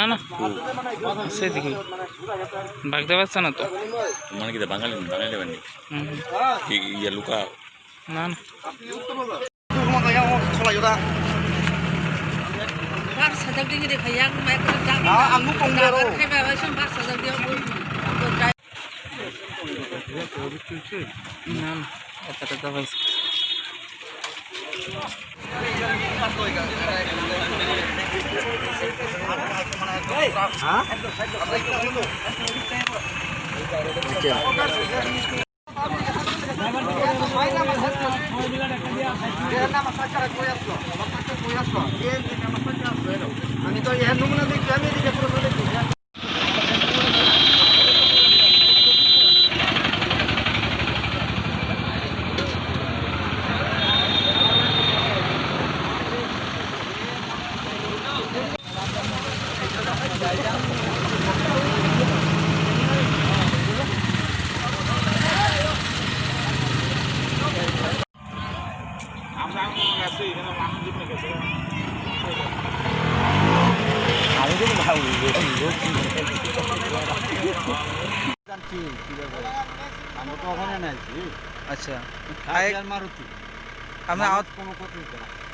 না না সেদিকে ভাগতে পারছে না তো মানে কি বাঙালি বাঙালি বানি ইয়া লুকা না না না না এতটা পাইছে আমি তো এর নমুনা দেখি আমি এদিকে পুরো দেখি আচ্ছা মারুতি আমি কোনো কথা